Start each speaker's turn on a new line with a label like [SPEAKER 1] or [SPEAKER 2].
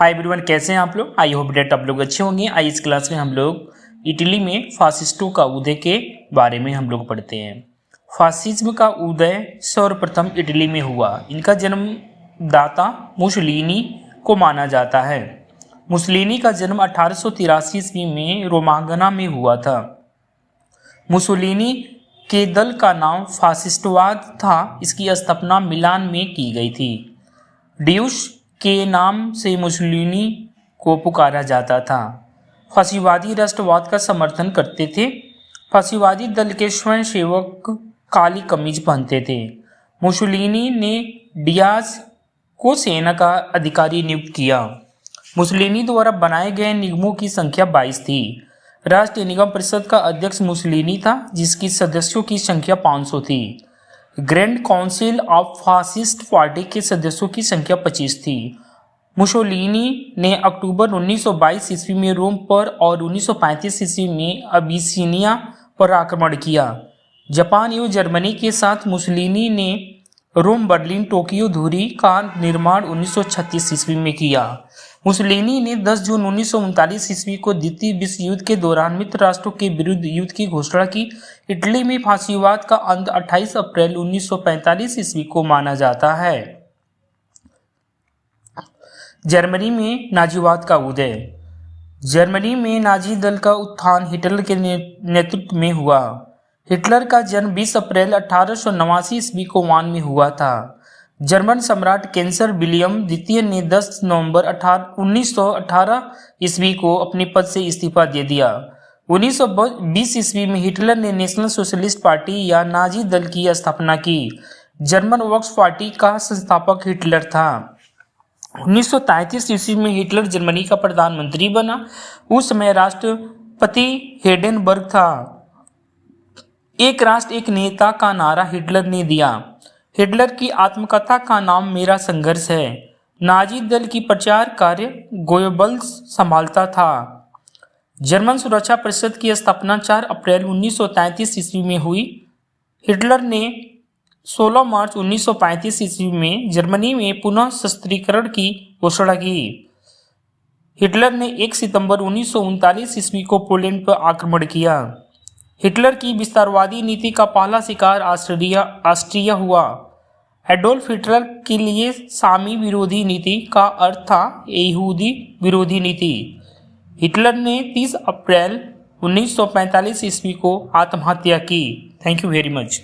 [SPEAKER 1] Hi everyone, कैसे हैं आप लोग। आई होप डेट आप लोग अच्छे होंगे। आज इस क्लास में हम लोग इटली में फासिस्टों का उदय के बारे में हम लोग पढ़ते हैं। फासिज्म का उदय सर्वप्रथम इटली में हुआ। इनका जन्मदाता मुसोलिनी को माना जाता है। मुसोलिनी का जन्म 1883 ईस्वी में रोमांगना में हुआ था। मुसोलिनी के दल का नाम फासिस्टवाद था। इसकी स्थापना मिलान में की गई थी। ड्यूश के नाम से मुसोलिनी को पुकारा जाता था। फासीवादी राष्ट्रवाद का समर्थन करते थे। फासीवादी दल के स्वयंसेवक काली कमीज पहनते थे। मुसोलिनी ने डियाज को सेना का अधिकारी नियुक्त किया। मुसोलिनी द्वारा बनाए गए निगमों की संख्या 22 थी। राष्ट्रीय निगम परिषद का अध्यक्ष मुसोलिनी था, जिसकी सदस्यों की संख्या 500 थी। Grand council of fascist party के सदस्यों की संख्या 25 थी। मुसोलिनी ने अक्टूबर 1922 ईस्वी में रोम पर और 1935 ईस्वी में अबिसिनिया पर आक्रमण किया। जापान एवं जर्मनी के साथ मुसोलिनी ने रोम, बर्लिन, टोक्यो धुरी का निर्माण 1936 ईस्वी में किया। मुसोलिनी ने 10 जून 1939 ईस्वी को द्वितीय विश्व युद्ध के दौरान मित्र राष्ट्रों के विरुद्ध युद्ध की घोषणा की। इटली में फासीवाद का अंत 28 अप्रैल 1945 ईस्वी को माना जाता है। जर्मनी में नाजीवाद का उदय। जर्मनी में नाजी दल का उत्थान हिटलर के नेतृत्व में हुआ। हिटलर का जन्म 20 अप्रैल 1889 ईस्वी को वान में हुआ था। जर्मन सम्राट कैंसर विलियम द्वितीय ने 10 नवंबर 1918 ईस्वी को अपने पद से इस्तीफा दे दिया। 1920 ईस्वी में हिटलर ने नेशनल सोशलिस्ट पार्टी या नाजी दल की स्थापना की। जर्मन वर्क्स पार्टी का संस्थापक हिटलर था। 1933 ईस्वी में हिटलर जर्मनी का प्रधानमंत्री बना। उस समय राष्ट्रपति हिंडेनबर्ग था। एक राष्ट्र एक नेता का नारा हिटलर ने दिया। हिटलर की आत्मकथा का नाम मेरा संघर्ष है। नाजी दल की प्रचार कार्य गोयबल्स संभालता था। जर्मन सुरक्षा परिषद की स्थापना 4 अप्रैल 1933 ईस्वी में हुई। हिटलर ने 16 मार्च 1935 ईस्वी में जर्मनी में पुनः सशस्त्रीकरण की घोषणा की। हिटलर ने 1 सितंबर 1939 ईस्वी को पोलैंड पर आक्रमण किया। हिटलर की विस्तारवादी नीति का पहला शिकार ऑस्ट्रिया हुआ। एडोल्फ हिटलर के लिए सामी विरोधी नीति का अर्थ था यहूदी विरोधी नीति। हिटलर ने 30 अप्रैल 1945 ईस्वी को आत्महत्या की। Thank you very much.